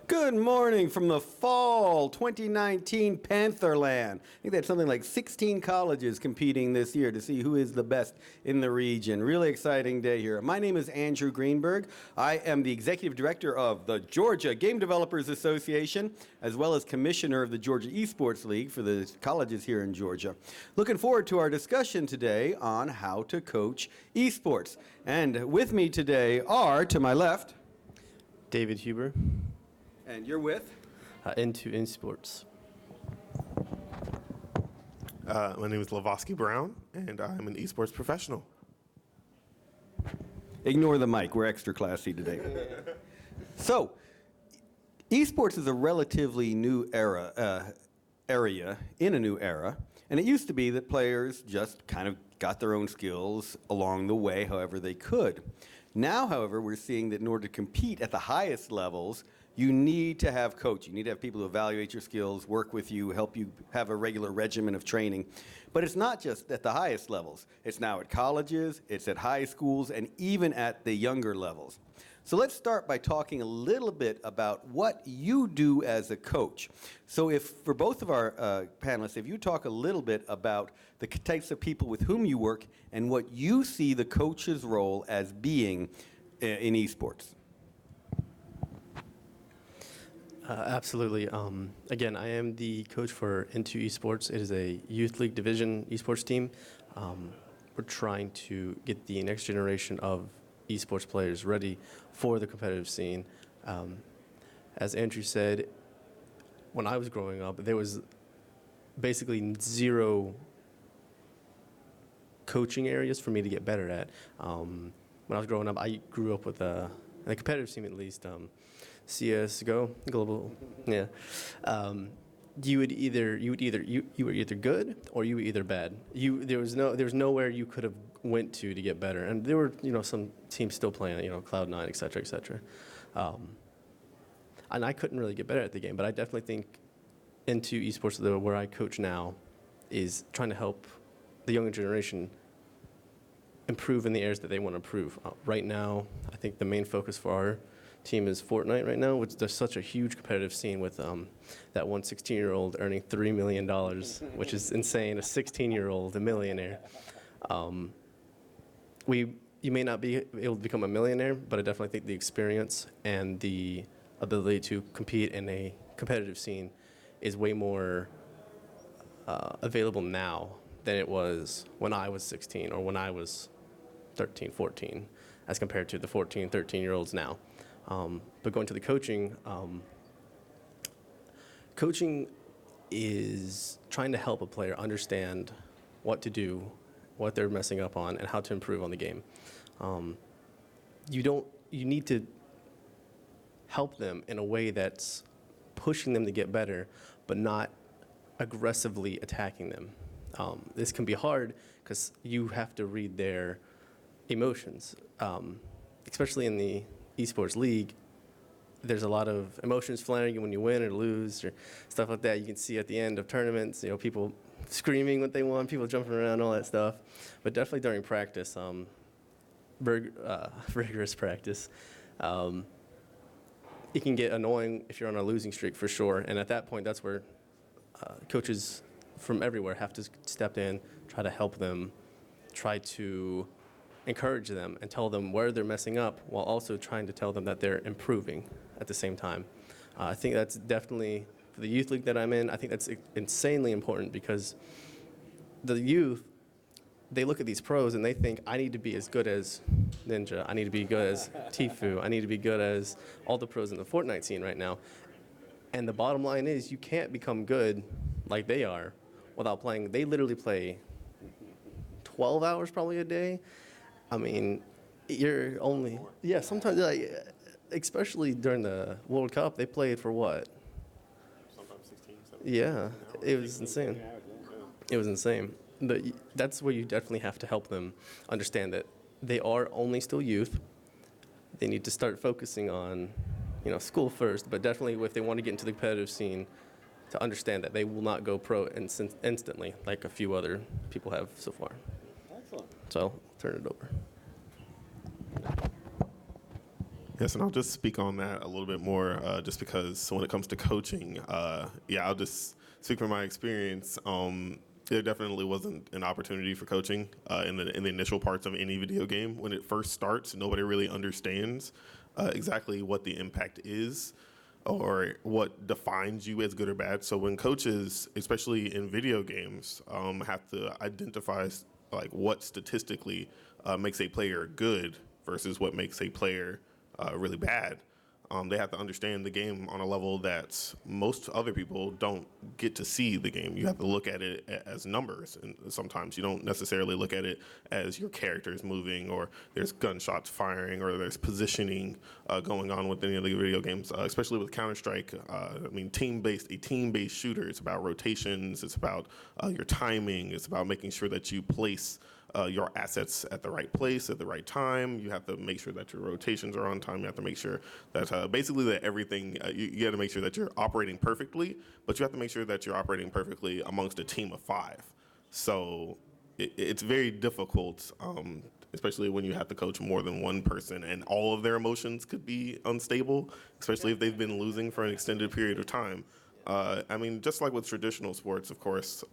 Good morning from the fall 2019 Pantherland. I think they had something like 16 colleges competing this year to see who is the best in the region. Really exciting day here. My name is Andrew Greenberg. I am the Executive Director of the Georgia Game Developers Association, as well as Commissioner of the Georgia Esports League for the colleges here in Georgia. Looking forward to our discussion today on how to coach esports. And with me today are, to my left, David Huber. And you're with? Into Esports. My name is Levoski Brown, and I'm an esports professional. Ignore the mic. We're extra classy today. So, esports is a relatively new area in a new era, and it used to be that players just kind of got their own skills along the way, however they could. Now, however, we're seeing that in order to compete at the highest levels, you need to have coaching. You need to have people who evaluate your skills, work with you, help you have a regular regimen of training. But it's not just at the highest levels. It's now at colleges, it's at high schools, and even at the younger levels. So let's start by talking a little bit about what you do as a coach. So if, for both of our panelists, if you talk a little bit about the types of people with whom you work and what you see the coach's role as being in esports. Absolutely. Again, I am the coach for Into Esports. It is a youth league division esports team. We're trying to get the next generation of esports players ready for the competitive scene. As Andrew said, when I was growing up, there was basically zero coaching areas for me to get better at. When I was growing up, I grew up with in the competitive scene at least. CS:GO, global, yeah. You were either good or you were either bad. There was nowhere you could have went to get better, and there were some teams still playing, Cloud9, et cetera, et cetera. And I couldn't really get better at the game, but I definitely think Into Esports, where I coach now, is trying to help the younger generation improve in the areas that they want to improve. Right now, I think the main focus for our team is Fortnite right now, which there's such a huge competitive scene with that one 16-year-old earning $3 million, which is insane. A 16-year-old, a millionaire. You may not be able to become a millionaire, but I definitely think the experience and the ability to compete in a competitive scene is way more available now than it was when I was 16 or when I was 13, 14, as compared to the 14, 13-year-olds now. But going to the coaching, coaching is trying to help a player understand what to do, what they're messing up on, and how to improve on the game. You need to help them in a way that's pushing them to get better, but not aggressively attacking them. This can be hard because you have to read their emotions, especially in the esports league. There's a lot of emotions flaring when you win or lose or stuff like that. You can see at the end of tournaments, people screaming what they want, people jumping around, all that stuff. But definitely during practice, rigorous practice, it can get annoying if you're on a losing streak for sure. And at that point, that's where coaches from everywhere have to step in, try to help them, try to encourage them and tell them where they're messing up while also trying to tell them that they're improving at the same time. I think that's definitely, for the youth league that I'm in, I think that's insanely important because the youth, they look at these pros and they think, I need to be as good as Ninja, I need to be good as Tfue, I need to be good as all the pros in the Fortnite scene right now. And the bottom line is you can't become good like they are without playing. They literally play 12 hours probably a day. I mean, you're only, yeah, sometimes, especially during the World Cup, they played for what? Sometimes 16, 17. Yeah, it was insane. It was insane. But that's where you definitely have to help them understand that they are only still youth. They need to start focusing on, school first, but definitely if they want to get into the competitive scene, to understand that they will not go pro instantly like a few other people have so far. Excellent. So I'll turn it over. Yes, and I'll just speak on that a little bit more, just because when it comes to coaching, I'll just speak from my experience. There definitely wasn't an opportunity for coaching in the initial parts of any video game. When it first starts, nobody really understands exactly what the impact is or what defines you as good or bad. So when coaches, especially in video games, have to identify like what statistically makes a player good versus what makes a player really bad. They have to understand the game on a level that most other people don't get to see the game. You have to look at it as numbers, and sometimes you don't necessarily look at it as your characters moving, or there's gunshots firing, or there's positioning going on with any of the video games, especially with Counter-Strike. A team-based shooter, it's about rotations, it's about your timing, it's about making sure that you place your assets at the right place at the right time. You have to make sure that your rotations are on time. You have to make sure that basically that everything, you got to make sure that you're operating perfectly, but you have to make sure that you're operating perfectly amongst a team of 5. So it's very difficult, especially when you have to coach more than one person and all of their emotions could be unstable, especially if they've been losing for an extended period of time. Just like with traditional sports, of course,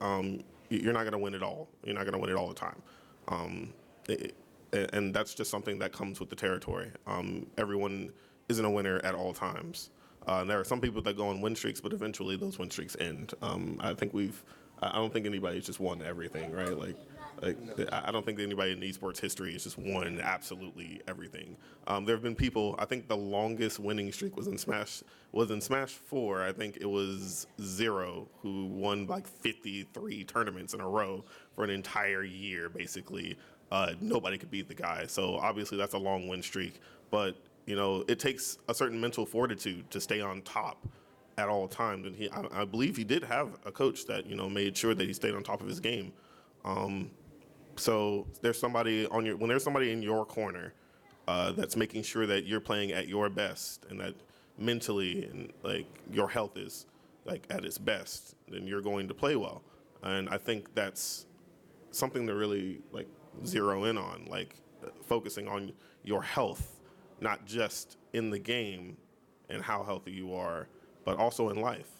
you're not going to win it all. You're not going to win it all the time. And that's just something that comes with the territory. Everyone isn't a winner at all times. There are some people that go on win streaks, but eventually those win streaks end. I don't think anybody's just won everything, right? I don't think anybody in esports history has just won absolutely everything. There have been people. I think the longest winning streak was in Smash 4. I think it was Zero, who won like 53 tournaments in a row for an entire year. Basically, nobody could beat the guy. So obviously that's a long win streak. But it takes a certain mental fortitude to stay on top at all times. And I believe he did have a coach that made sure that he stayed on top of his game. So there's somebody when there's somebody in your corner that's making sure that you're playing at your best and that mentally and like your health is like at its best, then you're going to play well. And I think that's something to really like zero in on, like focusing on your health, not just in the game and how healthy you are, but also in life.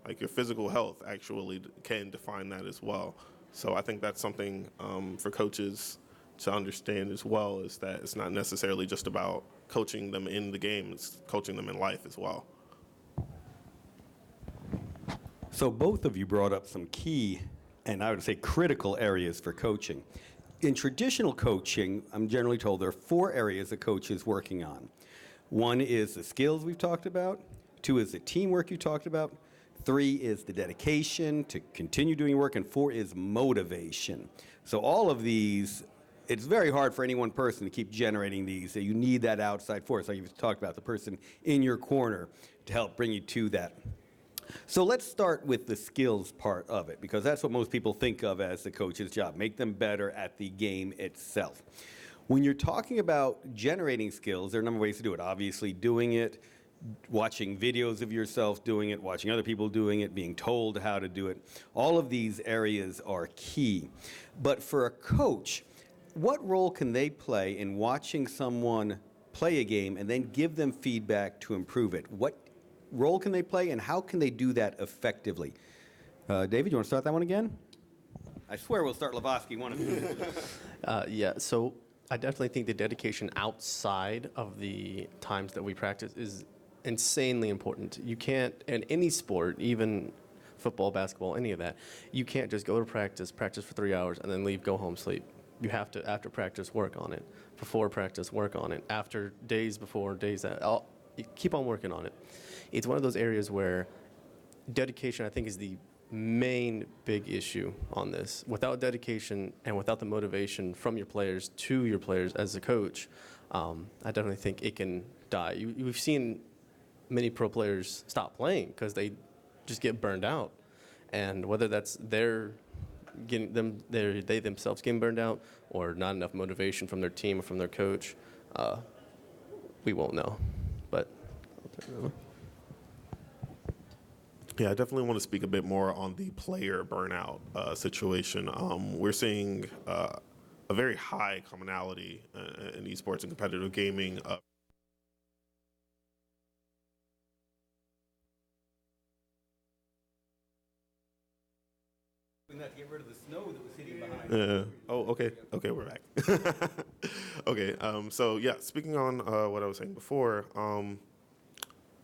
Like your physical health actually can define that as well. So I think that's something for coaches to understand as well, is that it's not necessarily just about coaching them in the game, it's coaching them in life as well. So both of you brought up some key, and I would say critical areas for coaching. In traditional coaching, I'm generally told there are 4 areas a coach is working on. 1 is the skills we've talked about. 2 is the teamwork you talked about. 3 is the dedication to continue doing work, and 4 is motivation. So all of these, it's very hard for any one person to keep generating these. So you need that outside force, like you talked about, the person in your corner to help bring you to that. So let's start with the skills part of it, because that's what most people think of as the coach's job, make them better at the game itself. When you're talking about generating skills, there are a number of ways to do it. Obviously, doing it, watching videos of yourself doing it, watching other people doing it, being told how to do it. All of these areas are key. But for a coach, what role can they play in watching someone play a game and then give them feedback to improve it? What role can they play, and how can they do that effectively? David, you want to start that one again? I swear we'll start Levoski, one of you. So I definitely think the dedication outside of the times that we practice is insanely important. You can't, in any sport, even football, basketball, any of that, you can't just go to practice for 3 hours, and then leave, go home, sleep. You have to, after practice, work on it. Before practice, work on it. After, days before, days after, you keep on working on it. It's one of those areas where dedication, I think, is the main big issue on this. Without dedication and without the motivation from your players to your players as a coach, I definitely think it can die. We've seen many pro players stop playing because they just get burned out, and whether that's they themselves getting burned out or not enough motivation from their team or from their coach, we won't know. But Yeah, I definitely want to speak a bit more on the player burnout situation. We're seeing a very high commonality in esports and competitive gaming And that to get rid of the snow that was hitting behind. Oh, okay. Okay, we're back. Okay. So yeah, speaking on what I was saying before,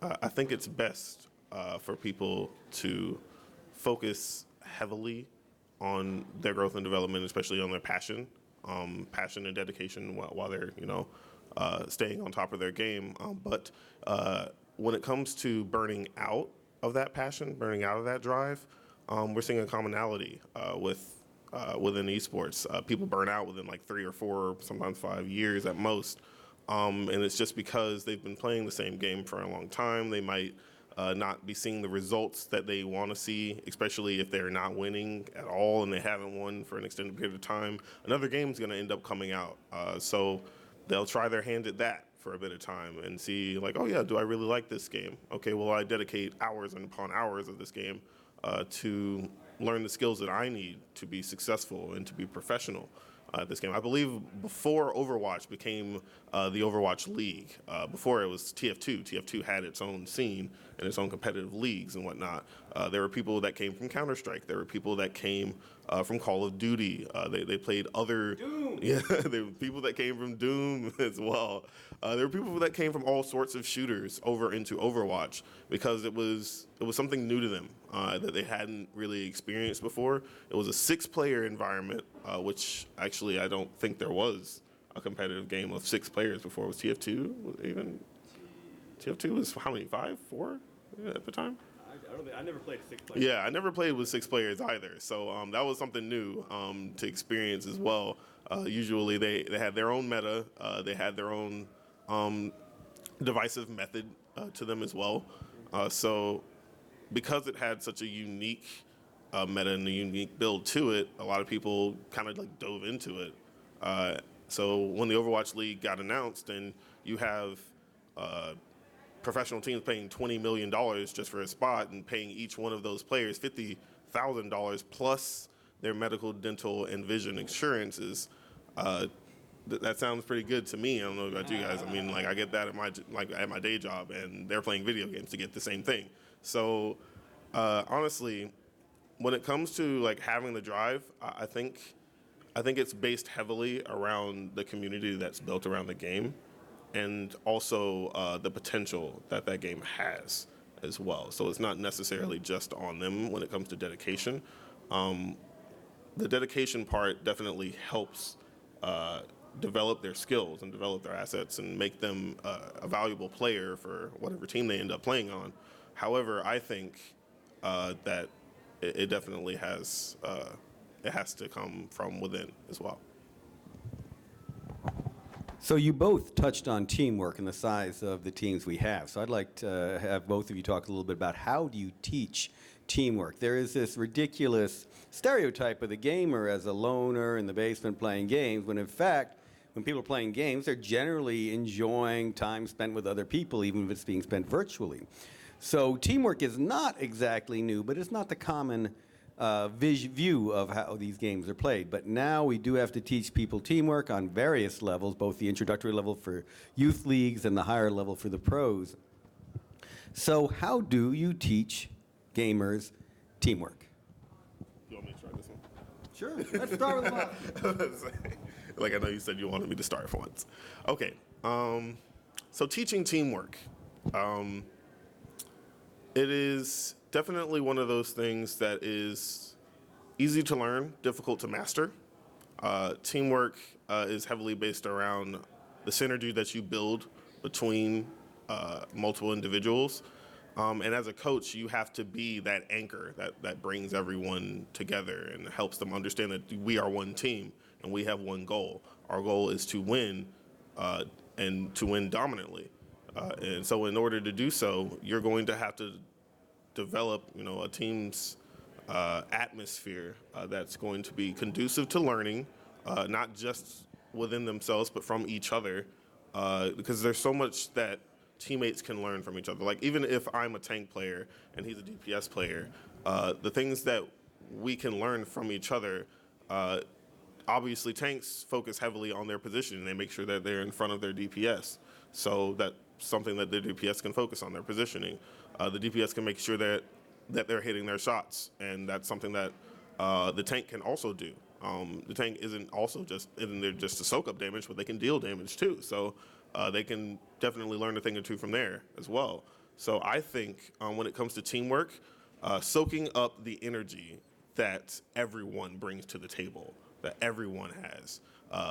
I think it's best for people to focus heavily on their growth and development, especially on their passion and dedication while they're staying on top of their game. But when it comes to burning out of that passion, burning out of that drive, we're seeing a commonality within esports. People burn out within like 3 or 4, sometimes 5 years at most. And it's just because they've been playing the same game for a long time. They might not be seeing the results that they want to see, especially if they're not winning at all and they haven't won for an extended period of time. Another game is going to end up coming out. So they'll try their hand at that for a bit of time and see, like, oh, yeah, do I really like this game? Okay, well, I dedicate hours and upon hours of this game to learn the skills that I need to be successful and to be professional at this game. I believe before Overwatch became the Overwatch League, before it was TF2. TF2 had its own scene and its own competitive leagues and whatnot. There were people that came from Counter-Strike. There were people that came from Call of Duty. They played other... Doom! Yeah, there were people that came from Doom as well. There were people that came from all sorts of shooters over into Overwatch because it was something new to them that they hadn't really experienced before. It was a 6-player environment, which actually I don't think there was a competitive game of 6 players before. It was TF2 even? TF2 was how many? 5? 4 at the time? I never played a 6-player. Yeah, I never played with 6 players either. So that was something new to experience as well. Usually they had their own meta. They had their own divisive method to them as well. So because it had such a unique meta and a unique build to it, a lot of people kind of like dove into it. So when the Overwatch League got announced and you have professional teams paying $20 million just for a spot and paying each one of those players $50,000 plus their medical, dental, and vision insurances, that sounds pretty good to me. I don't know about you guys. I mean, like I get that at my day job, and they're playing video games to get the same thing. So honestly, when it comes to like having the drive, I think it's based heavily around the community that's built around the game, and also the potential that game has as well. So it's not necessarily just on them when it comes to dedication. The dedication part definitely helps develop their skills and develop their assets and make them a valuable player for whatever team they end up playing on. However, I think that it definitely has it has to come from within as well. So you both touched on teamwork and the size of the teams we have. So I'd like to have both of you talk a little bit about how do you teach teamwork. There is this ridiculous stereotype of the gamer as a loner in the basement playing games, when in fact, when people are playing games, they're generally enjoying time spent with other people, even if it's being spent virtually. So teamwork is not exactly new, but it's not the common view of how these games are played. But now we do have to teach people teamwork on various levels, both the introductory level for youth leagues and the higher level for the pros. So how do you teach gamers teamwork? You want me to try this one? Sure, let's start with Bob. Like I know you said you wanted me to start for once. Okay, so teaching teamwork. It is definitely one of those things that is easy to learn, difficult to master. Teamwork is heavily based around the synergy that you build between multiple individuals. And as a coach, you have to be that anchor that brings everyone together and helps them understand that we are one team and we have one goal. Our goal is to win and to win dominantly. And so in order to do so, you're going to have to develop, a team's atmosphere that's going to be conducive to learning, not just within themselves, but from each other, because there's so much that teammates can learn from each other. Like even if I'm a tank player and he's a DPS player, the things that we can learn from each other, obviously tanks focus heavily on their position and they make sure that they're in front of their DPS. So that's something that the DPS can focus on, their positioning. The DPS can make sure that they're hitting their shots, and that's something that the tank can also do. The tank isn't there just to soak up damage, but they can deal damage too. So they can definitely learn a thing or two from there as well. So I think when it comes to teamwork, soaking up the energy that everyone brings to the table, that everyone has,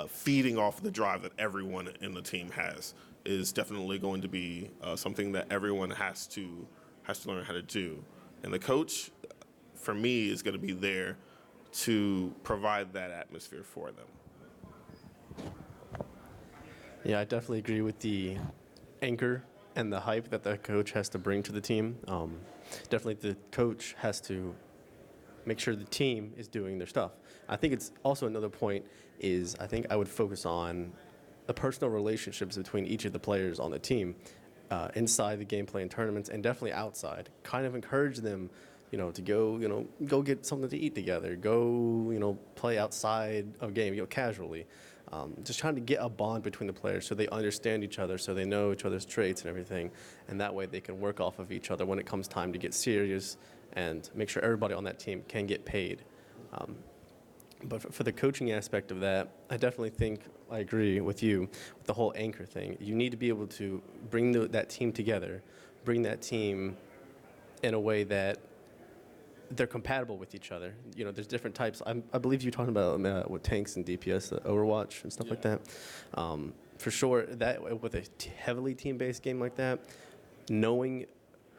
feeding off the drive that everyone in the team has, is definitely going to be something that everyone has to learn how to do. And the coach, for me, is going to be there to provide that atmosphere for them. Yeah, I definitely agree with the anchor and the hype that the coach has to bring to the team. Definitely the coach has to make sure the team is doing their stuff. I think it's also another point is I think I would focus on the personal relationships between each of the players on the team inside the gameplay and tournaments and definitely outside. Kind of encourage them, to go get something to eat together, go, play outside of game, casually. Just trying to get a bond between the players so they understand each other, so they know each other's traits and everything, and that way they can work off of each other when it comes time to get serious and make sure everybody on that team can get paid. But for the coaching aspect of that, I definitely think I agree with you with the whole anchor thing. You need to be able to bring that team together, bring that team in a way that they're compatible with each other. There's different types. I believe you're talking about with tanks and DPS, Overwatch and stuff like that. For sure, that with a heavily team-based game like that, knowing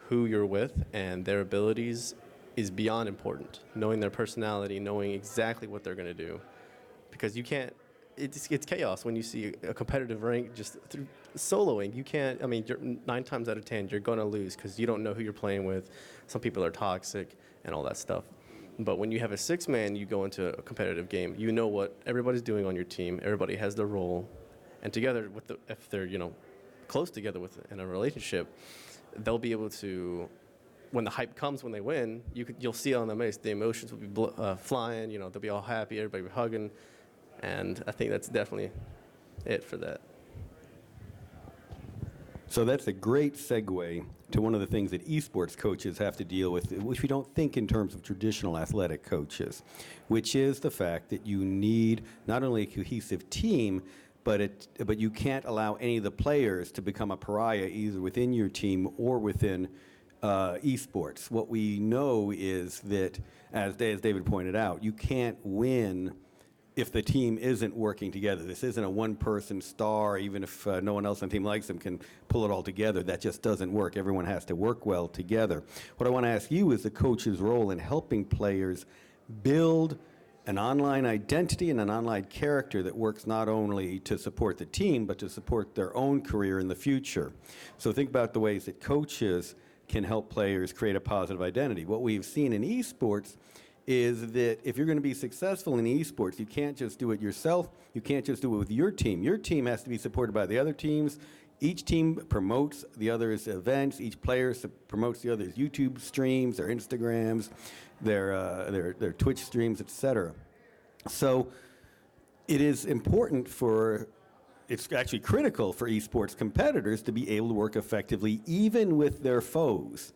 who you're with and their abilities is beyond important. Knowing their personality, knowing exactly what they're going to do, because you can't. It's chaos when you see a competitive rank just through soloing. You can't. I mean, 9 times out of 10, you're going to lose because you don't know who you're playing with. Some people are toxic and all that stuff. But when you have a 6-man, you go into a competitive game. You know what everybody's doing on your team. Everybody has their role, and together if they're close together in a relationship, they'll be able to. When the hype comes, when they win, you'll see it on their face. The emotions will be flying. They'll be all happy. Everybody will be hugging, and I think that's definitely it for that. So that's a great segue to one of the things that esports coaches have to deal with, which we don't think in terms of traditional athletic coaches, which is the fact that you need not only a cohesive team, but you can't allow any of the players to become a pariah either within your team or within esports. What we know is that, as David pointed out, you can't win if the team isn't working together. This isn't a one-person star. Even if no one else on the team likes them, can pull it all together. That just doesn't work. Everyone has to work well together. What I want to ask you is the coach's role in helping players build an online identity and an online character that works not only to support the team, but to support their own career in the future. So think about the ways that coaches can help players create a positive identity. What we've seen in esports is that if you're going to be successful in esports, you can't just do it yourself. You can't just do it with your team. Your team has to be supported by the other teams. Each team promotes the other's events. Each player promotes the other's YouTube streams, their Instagrams, their Twitch streams, etc. So it is important it's actually critical for esports competitors to be able to work effectively even with their foes.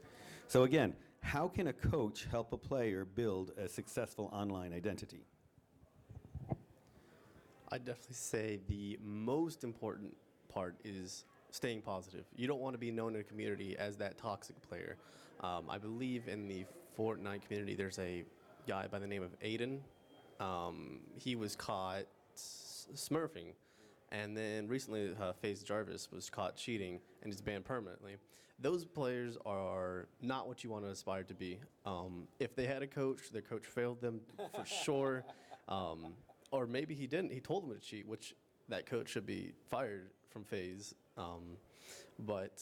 So again, how can a coach help a player build a successful online identity? I'd definitely say the most important part is staying positive. You don't want to be known in a community as that toxic player. I believe in the Fortnite community, there's a guy by the name of Aiden. He was caught smurfing. And then recently, FaZe Jarvis was caught cheating and is banned permanently. Those players are not what you want to aspire to be. If they had a coach, their coach failed them for sure. Or maybe he didn't. He told them to cheat, which that coach should be fired from FaZe. But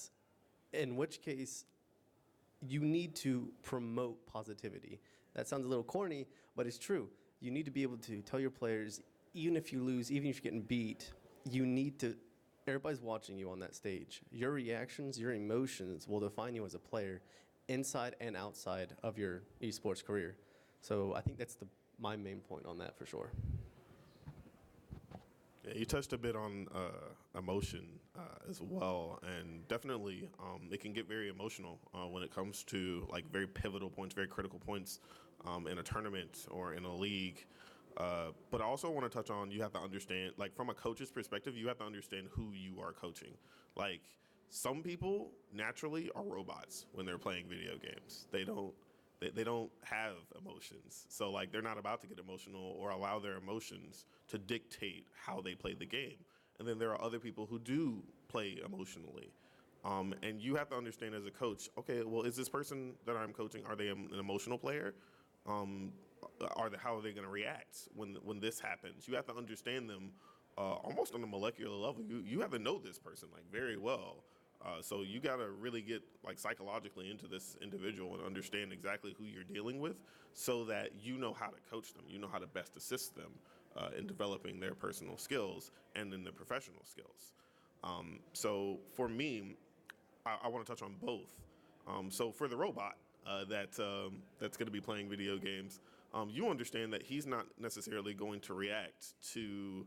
in which case, you need to promote positivity. That sounds a little corny, but it's true. You need to be able to tell your players, even if you lose, even if you're getting beat, you need to, everybody's watching you on that stage. Your reactions, your emotions will define you as a player inside and outside of your esports career. So I think that's my main point on that for sure. Yeah, you touched a bit on emotion as well, and definitely it can get very emotional when it comes to like very pivotal points, very critical points in a tournament or in a league. But I also want to touch on, you have to understand, like from a coach's perspective, you have to understand who you are coaching. Like some people naturally are robots when they're playing video games. They don't have emotions. So like they're not about to get emotional or allow their emotions to dictate how they play the game. And then there are other people who do play emotionally. And you have to understand as a coach, okay, well, is this person that I'm coaching, are they an emotional player? How are they going to react when this happens? You have to understand them almost on a molecular level. You have to know this person like very well. So you got to really get like psychologically into this individual and understand exactly who you're dealing with, so that you know how to coach them. You know how to best assist them in developing their personal skills and in their professional skills. So for me, I want to touch on both. So for the robot that's going to be playing video games, you understand that he's not necessarily going to react to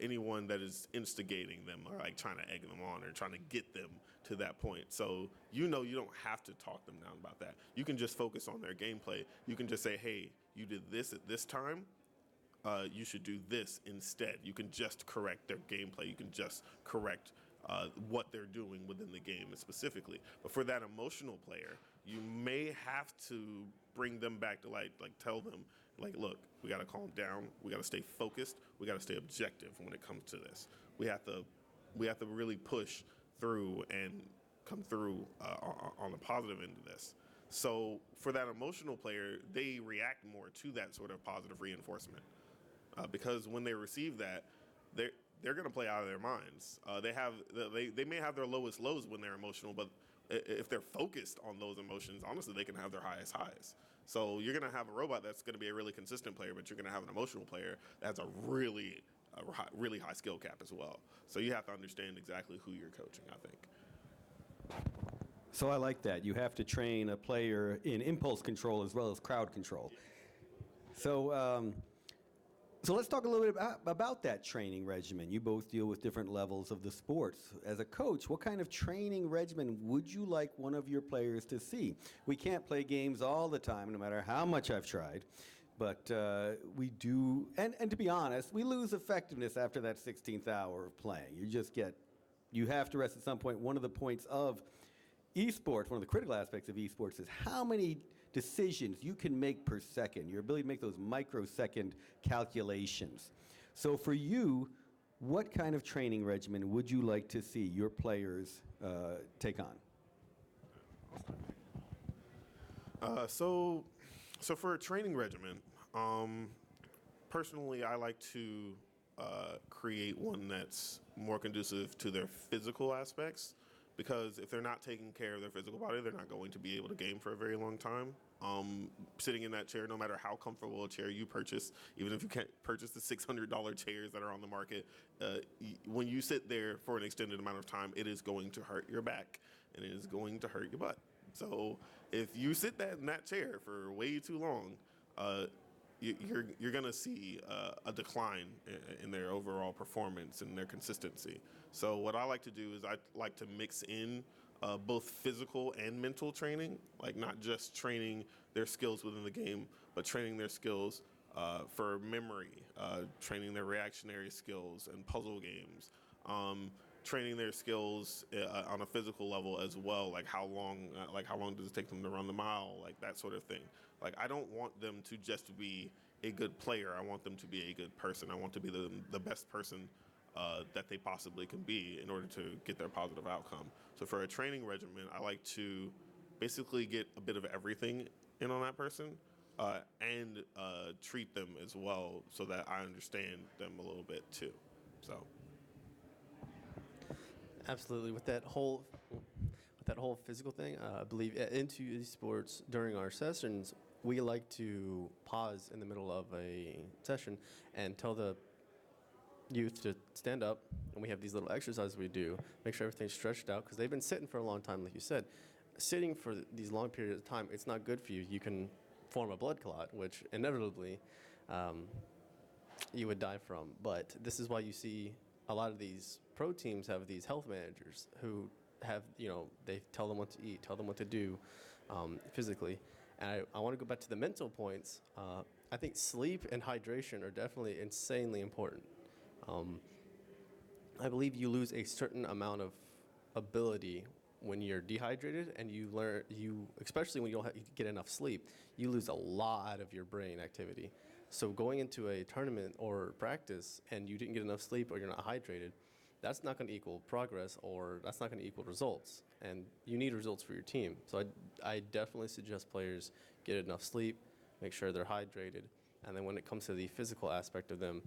anyone that is instigating them or like trying to egg them on or trying to get them to that point. So you know you don't have to talk them down about that. You can just focus on their gameplay. You can just say, hey, you did this at this time. You should do this instead. You can just correct their gameplay. You can just correct what they're doing within the game specifically. But for that emotional player, you may have to bring them back to like tell them, like, look, we got to calm down. We got to stay focused. We got to stay objective when it comes to this. We have to really push through and come through on the positive end of this. So for that emotional player, they react more to that sort of positive reinforcement. Because when they receive that, they're going to play out of their minds. They may have their lowest lows when they're emotional, but if they're focused on those emotions, honestly, they can have their highest highs. So you're going to have a robot that's going to be a really consistent player, but you're going to have an emotional player that's a really high skill cap as well. So you have to understand exactly who you're coaching, I think. So I like that. You have to train a player in impulse control as well as crowd control. So let's talk a little bit about that training regimen. You both deal with different levels of the sports. As a coach, what kind of training regimen would you like one of your players to see? We can't play games all the time, no matter how much I've tried. But we do, and to be honest, we lose effectiveness after that 16th hour of playing. You have to rest at some point. One of the points of esports, one of the critical aspects of esports, is how many decisions you can make per second, your ability to make those microsecond calculations. So for you, what kind of training regimen would you like to see your players take on? So for a training regimen, personally, I like to create one that's more conducive to their physical aspects. Because if they're not taking care of their physical body, they're not going to be able to game for a very long time. Sitting in that chair, no matter how comfortable a chair you purchase, even if you can't purchase the $600 chairs that are on the market, when you sit there for an extended amount of time, it is going to hurt your back and it is going to hurt your butt. So if you sit in that chair for way too long, you're going to see a decline in their overall performance and their consistency. So what I like to do is I like to mix in both physical and mental training, like not just training their skills within the game, but training their skills for memory, training their reactionary skills and puzzle games, training their skills on a physical level as well, like how long does it take them to run the mile, like that sort of thing. Like I don't want them to just be a good player. I want them to be a good person. I want to be the best person that they possibly can be in order to get their positive outcome. So for a training regimen, I like to basically get a bit of everything in on that person and treat them as well so that I understand them a little bit too. So. Absolutely. With that whole physical thing, I believe into esports during our sessions, we like to pause in the middle of a session and tell the youth to stand up, and we have these little exercises we do, make sure everything's stretched out, because they've been sitting for a long time, like you said. Sitting for these long periods of time, it's not good for you. You can form a blood clot, which inevitably you would die from. But this is why you see a lot of these pro teams have these health managers who have, they tell them what to eat, tell them what to do physically. And I want to go back to the mental points. I think sleep and hydration are definitely insanely important. I believe you lose a certain amount of ability when you're dehydrated, and especially when you don't get enough sleep, you lose a lot of your brain activity. So going into a tournament or practice and you didn't get enough sleep or you're not hydrated, that's not going to equal progress, or that's not going to equal results. And you need results for your team. So I definitely suggest players get enough sleep, make sure they're hydrated, and then when it comes to the physical aspect of them,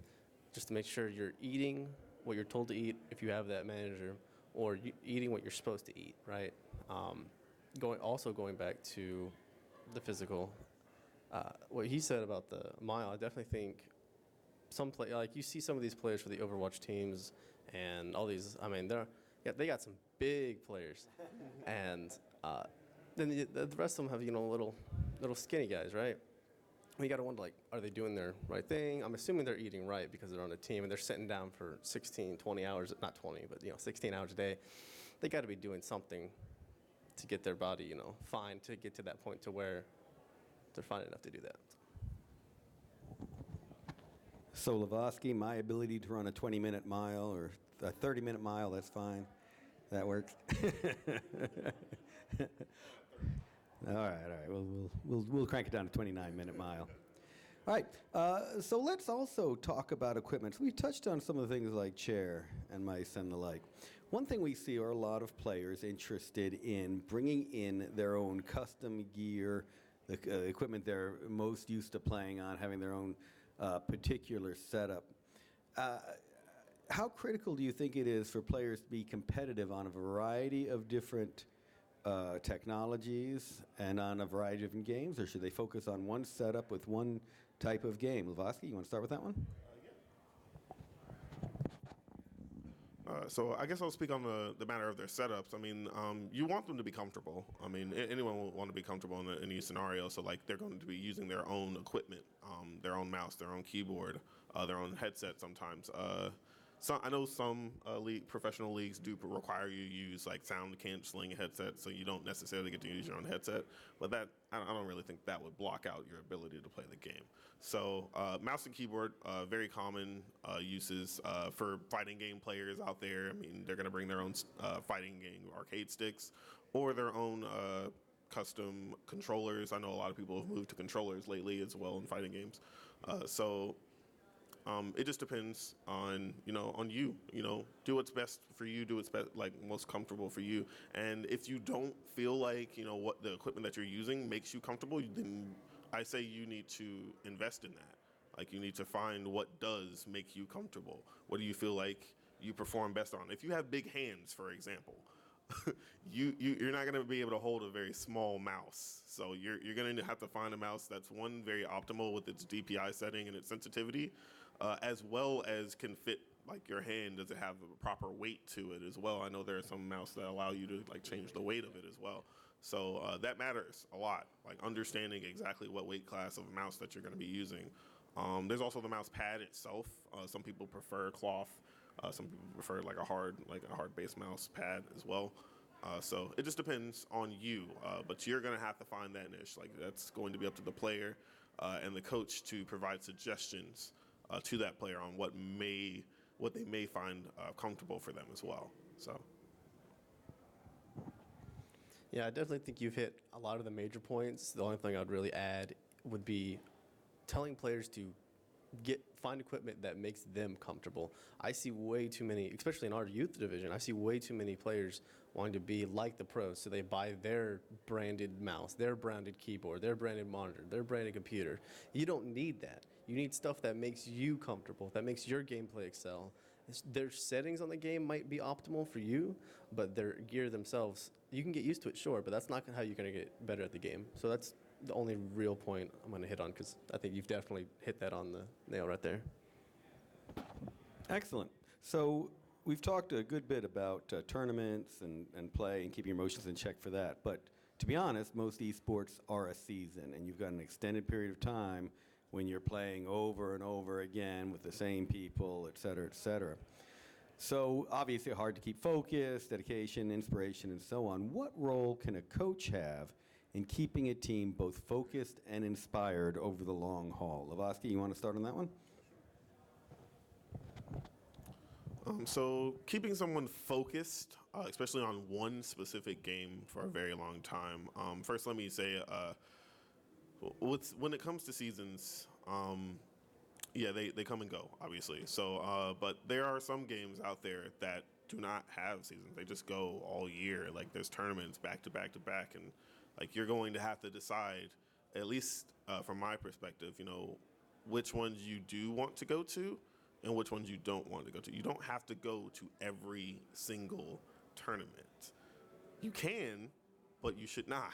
just to make sure you're eating what you're told to eat if you have that manager, or eating what you're supposed to eat, right? Going back to the physical, what he said about the mile, I definitely think like you see some of these players for the Overwatch teams and all these. I mean, they got some big players, and then the rest of them have little skinny guys, right? You got to wonder, like, are they doing their right thing? I'm assuming they're eating right because they're on a team and they're sitting down for 16, 20 hours, not 20, but 16 hours a day. They got to be doing something to get their body, fine, to get to that point to where they're fine enough to do that. So Levoski, my ability to run a 20-minute mile or a 30-minute mile, that's fine. That works. All right. We'll crank it down to 29-minute mile. All right. So let's also talk about equipment. So we touched on some of the things like chair and mice and the like. One thing we see are a lot of players interested in bringing in their own custom gear, the equipment they're most used to playing on, having their own particular setup. How critical do you think it is for players to be competitive on a variety of different technologies and on a variety of different games, or should they focus on one setup with one type of game? Levoski, you want to start with that one? So I guess I'll speak on the matter of their setups. I mean, you want them to be comfortable. I mean, anyone will want to be comfortable in any scenario. So like they're going to be using their own equipment, their own mouse, their own keyboard, their own headset sometimes. So I know some professional leagues do require you to use like sound canceling headsets, so you don't necessarily get to use your own headset. But I don't really think that would block out your ability to play the game. So mouse and keyboard, very common uses for fighting game players out there. I mean, they're going to bring their own fighting game arcade sticks or their own custom controllers. I know a lot of people have moved to controllers lately as well in fighting games. It just depends on you. Do what's best for you. Do what's best, like most comfortable for you. And if you don't feel like what the equipment that you're using makes you comfortable, then I say you need to invest in that. Like you need to find what does make you comfortable. What do you feel like you perform best on? If you have big hands, for example, you're not going to be able to hold a very small mouse. So you're going to have to find a mouse that's very optimal with its DPI setting and its sensitivity, as well as can fit like your hand. Does it have a proper weight to it as well? I know there are some mouse that allow you to like change the weight of it as well. So that matters a lot, like understanding exactly what weight class of mouse that you're going to be using. There's also the mouse pad itself. Some people prefer cloth. Some people prefer like a hard base mouse pad as well. So it just depends on you, but you're going to have to find that niche. Like that's going to be up to the player and the coach to provide suggestions to that player on what they may find comfortable for them as well. So. Yeah, I definitely think you've hit a lot of the major points. The only thing I'd really add would be telling players to find equipment that makes them comfortable. I see way too many, especially in our youth division, I see way too many players wanting to be like the pros. So they buy their branded mouse, their branded keyboard, their branded monitor, their branded computer. You don't need that. You need stuff that makes you comfortable, that makes your gameplay excel. Their settings on the game might be optimal for you, but their gear themselves, you can get used to it, sure, but that's not how you're going to get better at the game. So that's the only real point I'm going to hit on, because I think you've definitely hit that on the nail right there. Excellent. So we've talked a good bit about tournaments and play and keeping your emotions in check for that. But to be honest, most esports are a season, and you've got an extended period of time when you're playing over and over again with the same people, et cetera, et cetera. So obviously hard to keep focus, dedication, inspiration, and so on. What role can a coach have in keeping a team both focused and inspired over the long haul? Levoski, you want to start on that one? So keeping someone focused, especially on one specific game for a very long time. First, let me say, when it comes to seasons, yeah, they come and go, obviously. So, but there are some games out there that do not have seasons. They just go all year. Like there's tournaments back to back to back, and like you're going to have to decide, at least from my perspective, which ones you do want to go to and which ones you don't want to go to. You don't have to go to every single tournament. You can, but you should not.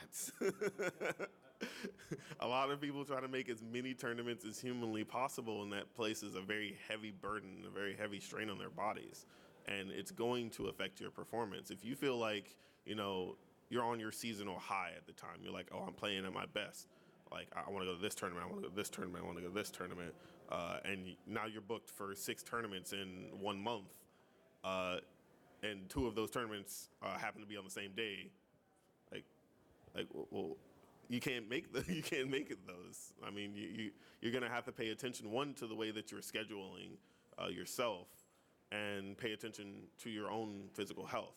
A lot of people try to make as many tournaments as humanly possible, and that places a very heavy burden, a very heavy strain on their bodies. And it's going to affect your performance. If you feel like, you're on your seasonal high at the time, you're like, oh, I'm playing at my best. Like, I want to go to this tournament, I want to go to this tournament, I want to go to this tournament. And now you're booked for 6 tournaments in 1 month. And 2 of those tournaments happen to be on the same day. Well, you can't make it those. I mean, you're gonna have to pay attention, one, to the way that you're scheduling yourself, and pay attention to your own physical health.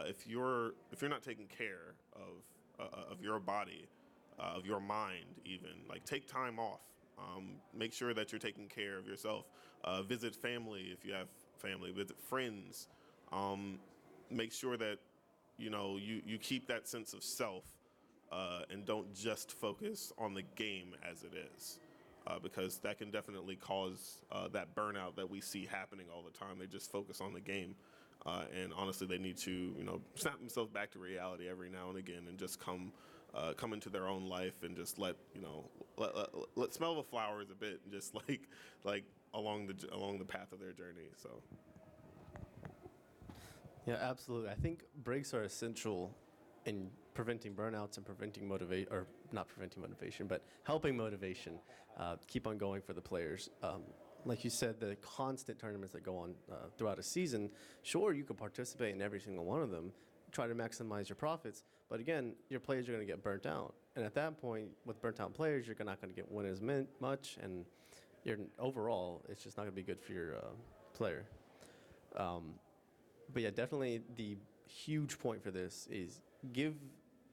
If you're not taking care of your body, of your mind, even, like, take time off. Make sure that you're taking care of yourself. Visit family if you have family. Visit friends. Make sure that you keep that sense of self. And don't just focus on the game as it is, because that can definitely cause that burnout that we see happening all the time. They just focus on the game, and honestly, they need to snap themselves back to reality every now and again, and just come into their own life, and just let smell the flowers a bit, and just like along the path of their journey. So. Yeah, absolutely. I think breaks are essential in preventing burnouts and preventing not preventing motivation, but helping motivation keep on going for the players. Like you said, the constant tournaments that go on throughout a season, sure, you can participate in every single one of them, try to maximize your profits, but again, your players are going to get burnt out. And at that point, with burnt out players, you're not going to win as much, and overall, it's just not going to be good for your player. But yeah, definitely the huge point for this is give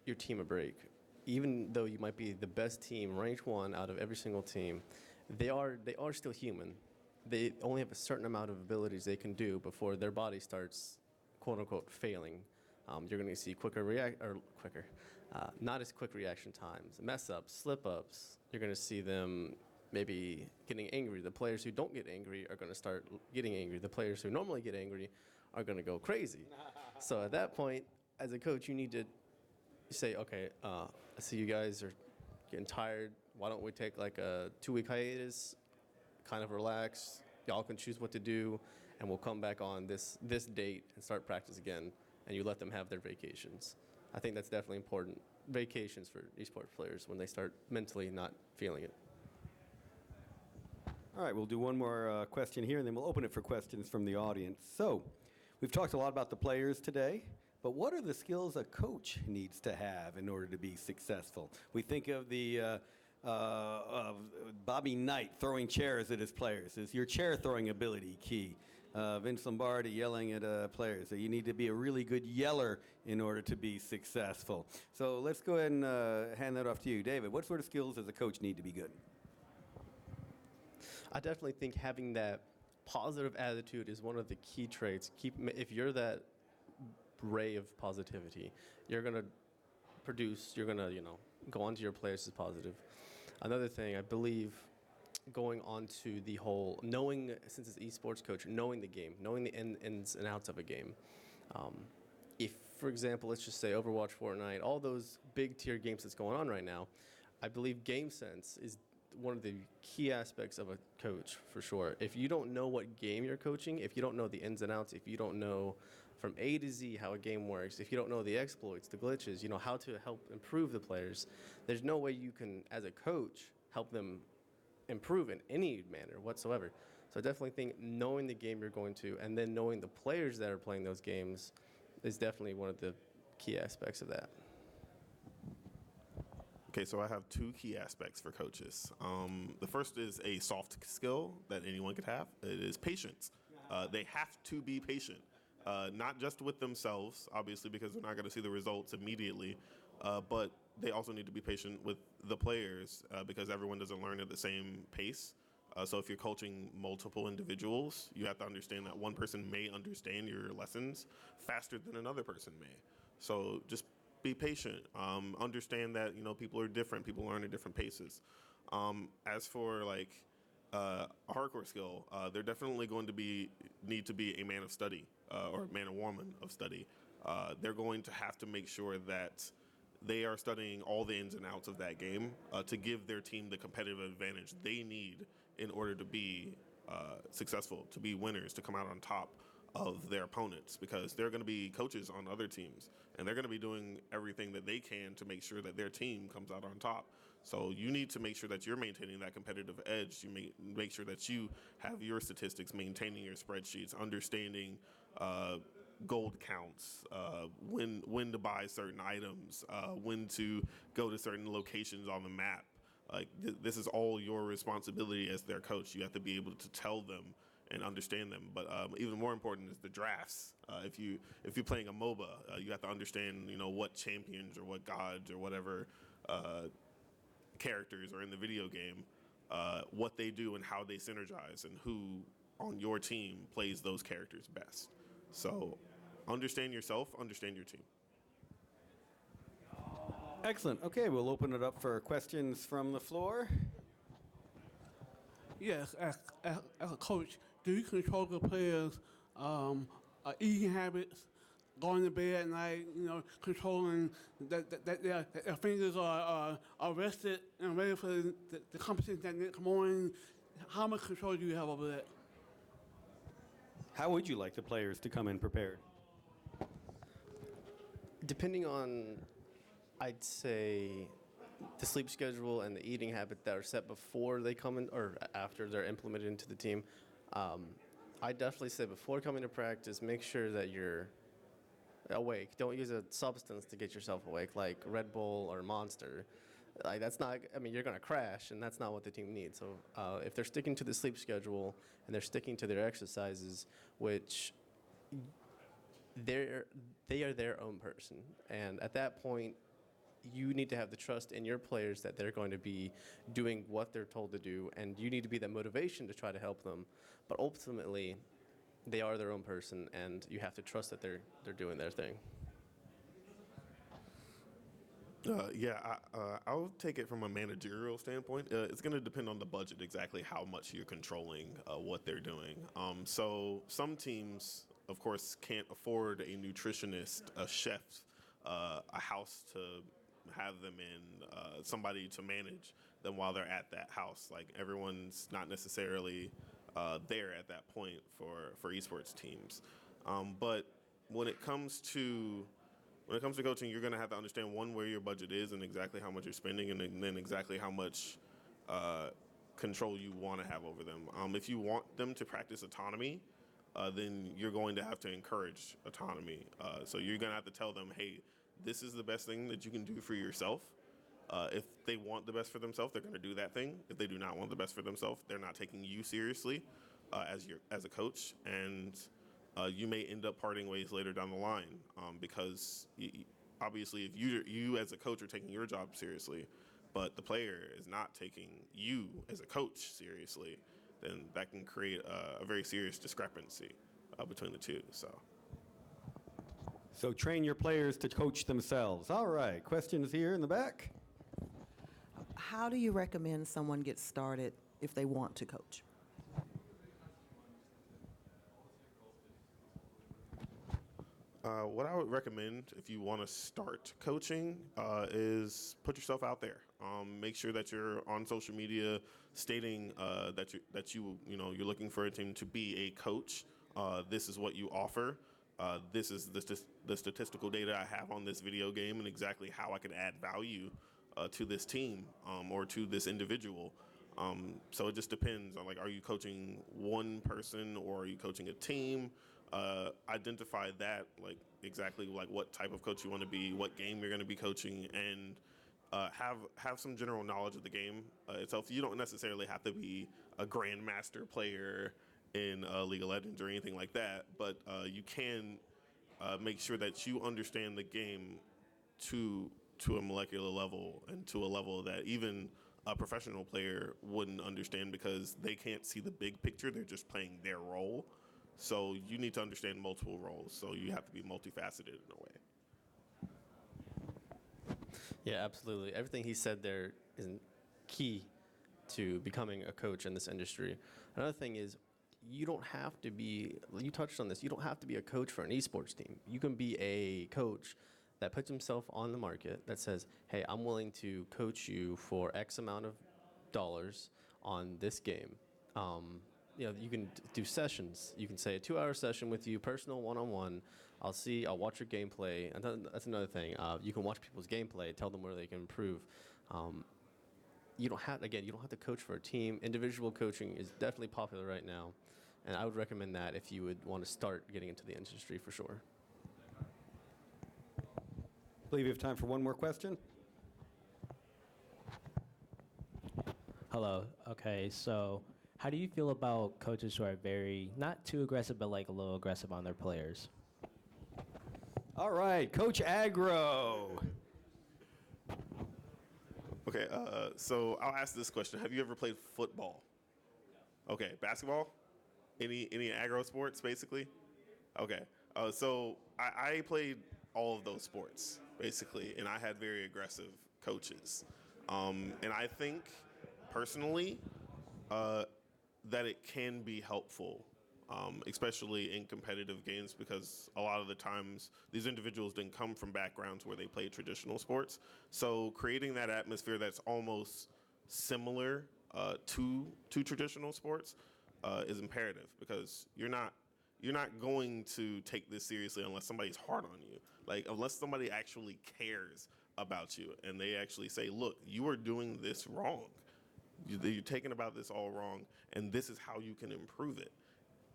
your team a break. Even though you might be the best team, ranked 1 out of every single team, they are still human. They only have a certain amount of abilities they can do before their body starts, quote unquote, failing. You're going to see not as quick reaction times, mess ups, slip ups. You're going to see them maybe getting angry. The players who don't get angry are going to start getting angry. The players who normally get angry are going to go crazy. So at that point, as a coach, you need to say, okay, I see you guys are getting tired. Why don't we take like a 2-week hiatus, kind of relax. Y'all can choose what to do, and we'll come back on this date and start practice again, and you let them have their vacations. I think that's definitely important. Vacations for esports players when they start mentally not feeling it. All right, we'll do one more question here, and then we'll open it for questions from the audience. So, we've talked a lot about the players today, but what are the skills a coach needs to have in order to be successful? We think of the of Bobby Knight throwing chairs at his players. Is your chair throwing ability key? Vince Lombardi yelling at players. So you need to be a really good yeller in order to be successful. So let's go ahead and hand that off to you. David, what sort of skills does a coach need to be good? I definitely think having that positive attitude is one of the key traits. If you're that ray of positivity, you're going to produce, you're going to, go onto your players as positive. Another thing, I believe, going on to the whole knowing, since it's esports coach, knowing the game, knowing the ins and outs of a game. If, for example, let's just say Overwatch, Fortnite, all those big tier games that's going on right now, I believe game sense is one of the key aspects of a coach, for sure. If you don't know what game you're coaching, if you don't know the ins and outs, if you don't know from A to Z how a game works, if you don't know the exploits, the glitches, how to help improve the players, there's no way you can, as a coach, help them improve in any manner whatsoever. So I definitely think knowing the game you're going to and then knowing the players that are playing those games is definitely one of the key aspects of that. Okay, so I have two key aspects for coaches. The first is a soft skill that anyone could have. It is patience. They have to be patient, not just with themselves, obviously, because they're not going to see the results immediately, but they also need to be patient with the players because everyone doesn't learn at the same pace. So if you're coaching multiple individuals, you have to understand that one person may understand your lessons faster than another person may. So just be patient. Understand that people are different. People learn at different paces. As for like a hardcore skill, they're definitely going to need to be a man of study or a man or woman of study. They're going to have to make sure that they are studying all the ins and outs of that game to give their team the competitive advantage they need in order to be successful, to be winners, to come out on top of their opponents, because they're going to be coaches on other teams and they're going to be doing everything that they can to make sure that their team comes out on top. So you need to make sure that you're maintaining that competitive edge. You make sure that you have your statistics, maintaining your spreadsheets, understanding gold counts, when to buy certain items, when to go to certain locations on the map. Like this is all your responsibility as their coach. You have to be able to tell them and understand them. But even more important is the drafts. If you're playing a MOBA, you have to understand what champions or what gods or whatever characters are in the video game, what they do and how they synergize, and who on your team plays those characters best. So understand yourself, understand your team. Excellent. Okay, we'll open it up for questions from the floor. Yes, as a coach, do you control the players' eating habits, going to bed at night, controlling that their fingers are rested and ready for the competition that next morning? How much control do you have over that? How would you like the players to come in prepared? Depending on, I'd say, the sleep schedule and the eating habit that are set before they come in or after they're implemented into the team, I definitely say before coming to practice, make sure that you're awake. Don't use a substance to get yourself awake, like Red Bull or Monster. Like that's not. I mean, you're gonna crash, and that's not what the team needs. So if they're sticking to the sleep schedule and they're sticking to their exercises, which they are their own person, and at that point, you need to have the trust in your players that they're going to be doing what they're told to do, and you need to be the motivation to try to help them. But ultimately, they are their own person, and you have to trust that they're doing their thing. I'll take it from a managerial standpoint. It's going to depend on the budget, exactly how much you're controlling what they're doing. So some teams, of course, can't afford a nutritionist, a chef, a house to have them in, somebody to manage them while they're at that house. Like everyone's not necessarily there at that point for esports teams. But when it comes to coaching, you're going to have to understand where your budget is and exactly how much you're spending, and then exactly how much control you want to have over them. If you want them to practice autonomy, then you're going to have to encourage autonomy. So you're going to have to tell them, hey, this is the best thing that you can do for yourself. If they want the best for themselves, they're going to do that thing. If they do not want the best for themselves, they're not taking you seriously as a coach, and you may end up parting ways later down the line because obviously if you as a coach are taking your job seriously, but the player is not taking you as a coach seriously, then that can create a very serious discrepancy between the two. So train your players to coach themselves. All right, questions here in the back? How do you recommend someone get started if they want to coach? What I would recommend if you want to start coaching is put yourself out there. Make sure that you're on social media stating that you're looking for a team to be a coach. This is what you offer. This is the statistical data I have on this video game and exactly how I can add value to this team or to this individual. So it just depends on, like, are you coaching one person or are you coaching a team? Identify that, like, exactly like what type of coach you want to be, what game you're going to be coaching, and have some general knowledge of the game itself. You don't necessarily have to be a grandmaster player in League of Legends or anything like that, but you can make sure that you understand the game to a molecular level and to a level that even a professional player wouldn't understand because they can't see the big picture. They're just playing their role. So you need to understand multiple roles. So you have to be multifaceted in a way. Yeah, absolutely. Everything he said there is key to becoming a coach in this industry. Another thing is, you don't have to be, you touched on this, you don't have to be a coach for an esports team. You can be a coach that puts himself on the market that says, hey, I'm willing to coach you for X amount of dollars on this game. You can do sessions. You can say a 2-hour session with you, personal one-on-one. I'll watch your gameplay. And that's another thing. You can watch people's gameplay, tell them where they can improve. You don't have to coach for a team. Individual coaching is definitely popular right now. And I would recommend that if you would want to start getting into the industry for sure. I believe you have time for one more question. Hello. Okay, so how do you feel about coaches who are very, not too aggressive, but like a little aggressive on their players? All right, Coach Agro. Okay, so I'll ask this question. Have you ever played football? Okay, basketball? Any aggro sports, basically? Okay, so I played all of those sports, basically, and I had very aggressive coaches. And I think, personally, that it can be helpful, especially in competitive games, because a lot of the times these individuals didn't come from backgrounds where they played traditional sports. So creating that atmosphere that's almost similar to traditional sports is imperative, because you're not going to take this seriously unless somebody's hard on you. Like, unless somebody actually cares about you and they actually say, look, you are doing this wrong. You're taking about this all wrong, and this is how you can improve it.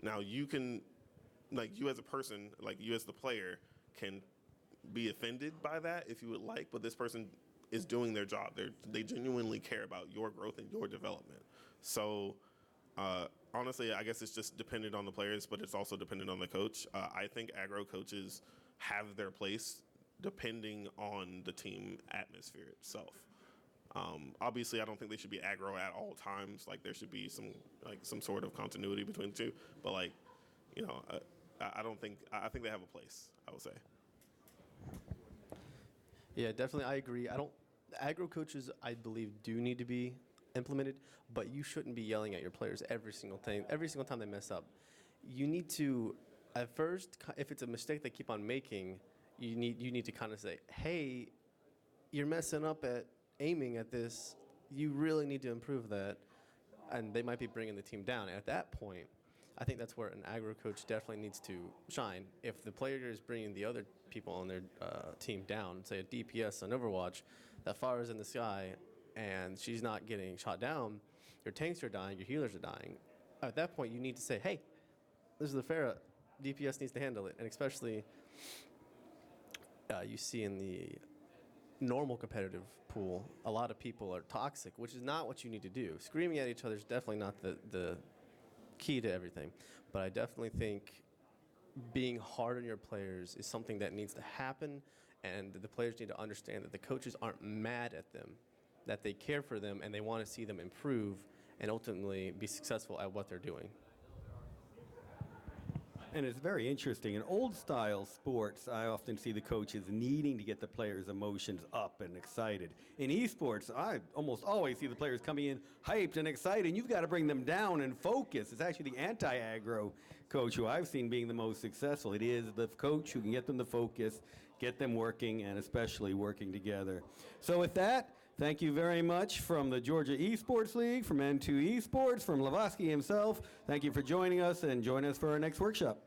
Now, you can, like, you as a person, like you as the player, can be offended by that if you would like, but this person is doing their job. They genuinely care about your growth and your development. So, honestly, I guess it's just dependent on the players, but it's also dependent on the coach. I think aggro coaches have their place depending on the team atmosphere itself. Obviously, I don't think they should be aggro at all times. Like, there should be some sort of continuity between the two. But, like, I think they have a place, I would say. Yeah, definitely, I agree. Aggro coaches, I believe, do need to be implemented, but you shouldn't be yelling at your players every single time they mess up. You need to, at first, if it's a mistake they keep on making, you need to kind of say, hey, you're messing up at aiming at this. You really need to improve that. And they might be bringing the team down. And at that point, I think that's where an aggro coach definitely needs to shine. If the player is bringing the other people on their team down, say a DPS on Overwatch, that fires in the sky, and she's not getting shot down, your tanks are dying, your healers are dying. At that point, you need to say, hey, this is the Pharah. DPS needs to handle it. And especially you see in the normal competitive pool, a lot of people are toxic, which is not what you need to do. Screaming at each other is definitely not the key to everything. But I definitely think being hard on your players is something that needs to happen, and the players need to understand that the coaches aren't mad at them, that they care for them and they want to see them improve and ultimately be successful at what they're doing. And it's very interesting. In old-style sports, I often see the coaches needing to get the players' emotions up and excited. In esports, I almost always see the players coming in hyped and excited, and you've got to bring them down and focus. It's actually the anti-aggro coach who I've seen being the most successful. It is the coach who can get them to focus, get them working, and especially working together. So with that, thank you very much from the Georgia Esports League, from N2 Esports, from Levoski himself. Thank you for joining us, and join us for our next workshop.